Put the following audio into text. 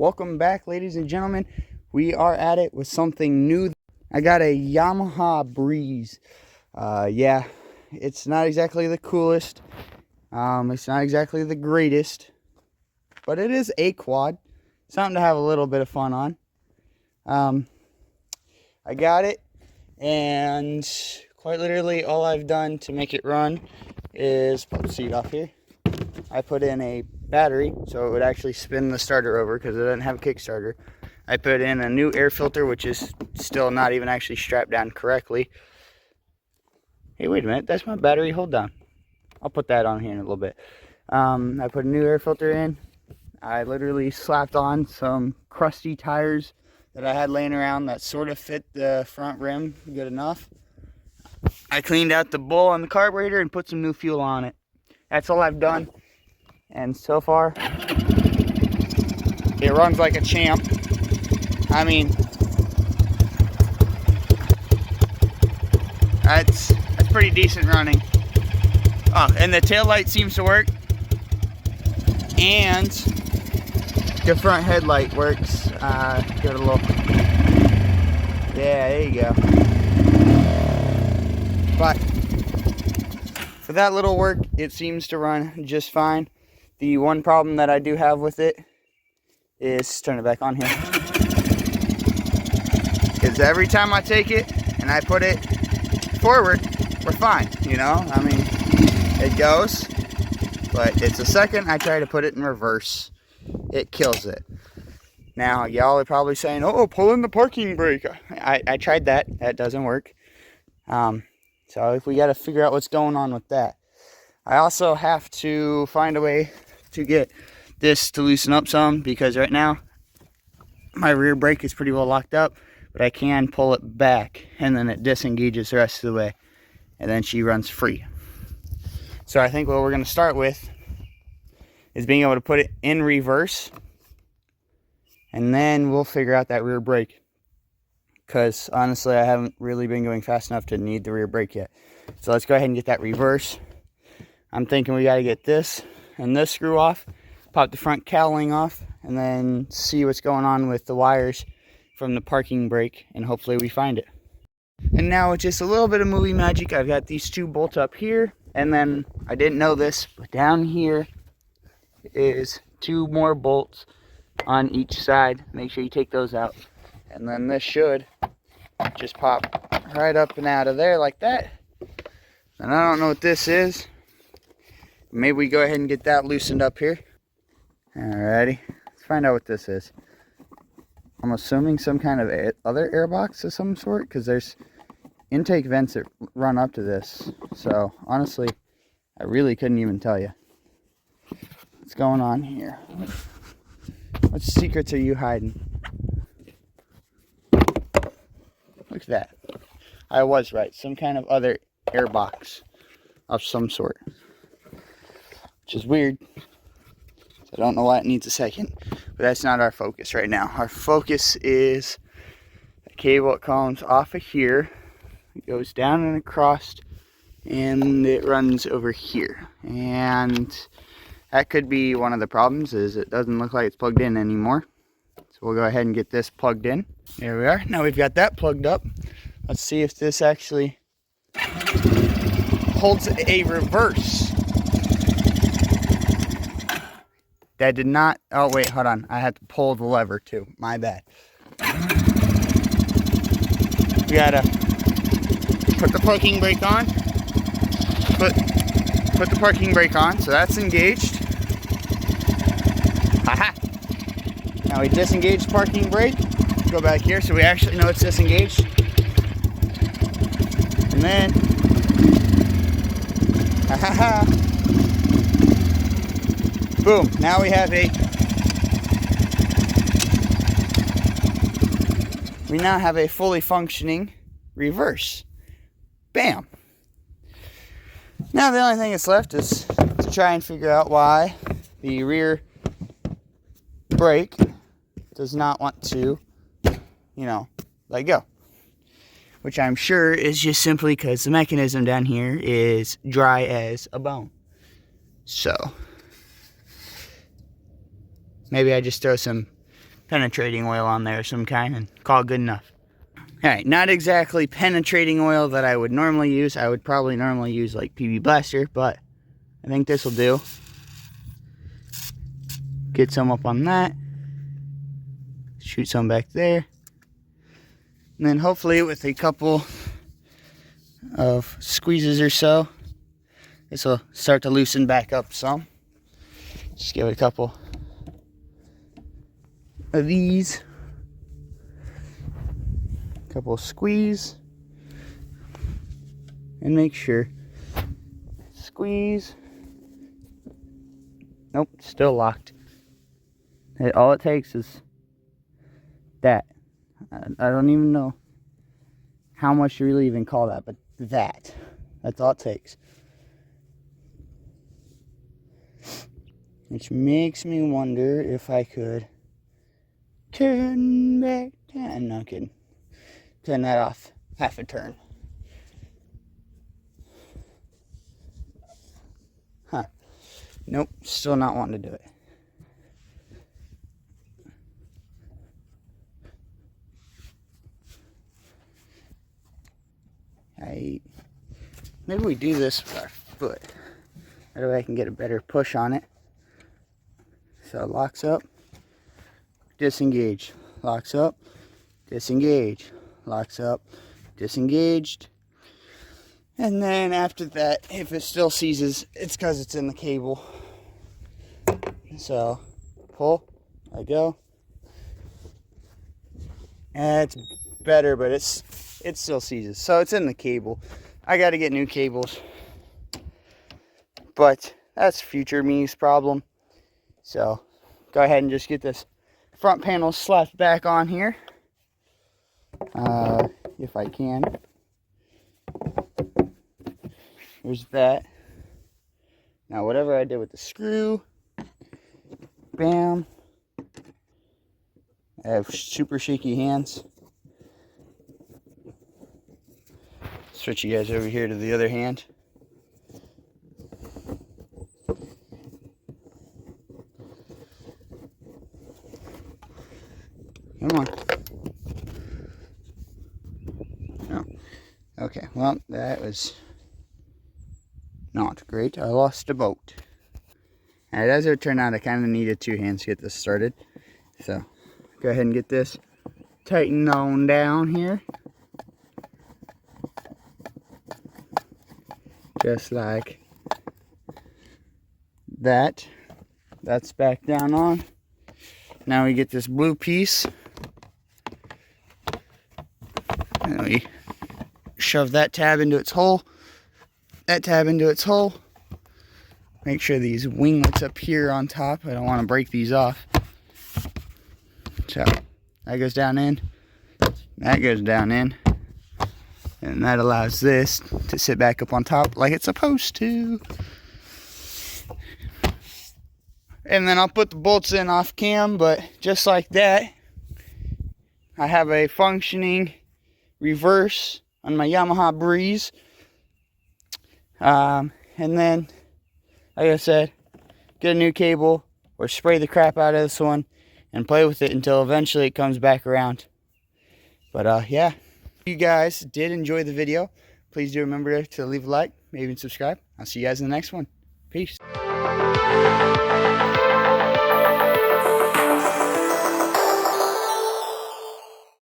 Welcome back, ladies and gentlemen. We are at it with something new. I got a Yamaha Breeze. Yeah, it's not exactly the coolest. It's not exactly the greatest, but it is a quad. Something to have a little bit of fun on. I got it, and quite literally all I've done to make it run is put the seat off here. I put in a battery so it would actually spin the starter over because it doesn't have a Kickstarter. I put in a new air filter, which is still not even actually strapped down correctly. Hey, wait a minute, that's my battery. Hold on, I'll put that on here in a little bit. I put a new air filter in. I literally slapped on some crusty tires that I had laying around that sort of fit the front rim good enough. I cleaned out the bowl on the carburetor and put some new fuel on it. That's all I've done. And so far, it runs like a champ. I mean, that's pretty decent running. Oh, and the tail light seems to work. And the front headlight works. Give it a look. Yeah, there you go. But for that little work, it seems to run just fine. The one problem that I do have with it is, turn it back on here, is every time I take it and I put it forward, we're fine, you know? I mean, it goes, but it's the second I try to put it in reverse, it kills it. Now, y'all are probably saying, oh, pull in the parking brake. I tried that. That doesn't work. So if we got to figure out what's going on with that. I also have to find a way to get this to loosen up some, because right now my rear brake is pretty well locked up, but I can pull it back and then it disengages the rest of the way and then she runs free. So I think what we're going to start with is being able to put it in reverse, and then we'll figure out that rear brake, because honestly I haven't really been going fast enough to need the rear brake yet. So let's go ahead and get that reverse. I'm thinking we got to get this and this screw off, pop the front cowling off, and then see what's going on with the wires from the parking brake, and hopefully we find it. And now with just a little bit of movie magic, I've got these two bolts up here, and then I didn't know this, but down here is two more bolts on each side. Make sure you take those out, and then this should just pop right up and out of there like that. And I don't know what this is. Maybe we go ahead and get that loosened up here. Alrighty, let's find out what this is. I'm assuming some kind of other airbox of some sort, because there's intake vents that run up to this. So honestly, I really couldn't even tell you what's going on here. What secrets are you hiding? Look at that. I was right. Some kind of other airbox of some sort, which is weird. I don't know why it needs a second, but that's not our focus right now. Our focus is a cable that comes off of here, it goes down and across, and it runs over here. And that could be one of the problems, is it doesn't look like it's plugged in anymore. So we'll go ahead and get this plugged in. There we are. Now we've got that plugged up. Let's see if this actually holds a reverse. That did not. Oh wait, hold on. I had to pull the lever too. My bad. We gotta put the parking brake on. Put the parking brake on, so that's engaged. Haha. Now we disengage the parking brake. Go back here so we actually know it's disengaged. And then, ha. Boom, now we have we now have a fully functioning reverse. Bam. Now the only thing that's left is to try and figure out why the rear brake does not want to, let go. Which I'm sure is just simply because the mechanism down here is dry as a bone. So maybe I just throw some penetrating oil on there of some kind and call it good enough. Alright, not exactly penetrating oil that I would normally use. I would probably normally use like PB Blaster, but I think this will do. Get some up on that. Shoot some back there. And then hopefully with a couple of squeezes or so, this will start to loosen back up some. Just give it a couple of these. Couple squeeze. And make sure. Squeeze. Nope, still locked. All it takes is that. I don't even know how much you really even call that, but that's all it takes. Which makes me wonder if I could turn back. I'm not kidding. Turn that off half a turn. Huh. Nope, still not wanting to do it. Maybe we do this with our foot. That way I can get a better push on it. So it locks up, disengage, locks up, disengage, locks up, disengaged. And then after that, if it still seizes, it's because it's in the cable. So pull, let go. And it's better, but it still seizes. So it's in the cable. I got to get new cables. But that's future me's problem. So go ahead and just get this front panel slapped back on here. If I can. There's that. Now whatever I did with the screw, bam. I have super shaky hands. Switch you guys over here to the other hand. Come on. No. Okay, well, that was not great. I lost a boat. And as it turned out, I kind of needed two hands to get this started. So, go ahead and get this tightened on down here. Just like that. That's back down on. Now we get this blue piece. And we shove that tab into its hole. That tab into its hole. Make sure these winglets up here on top. I don't want to break these off. So that goes down in. That goes down in. And that allows this to sit back up on top like it's supposed to. And then I'll put the bolts in off cam, but just like that, I have a functioning reverse on my Yamaha Breeze. And then, like I said, get a new cable or spray the crap out of this one and play with it until eventually it comes back around. But yeah. If you guys did enjoy the video, please do remember to leave a like, maybe even subscribe. I'll see you guys in the next one. Peace.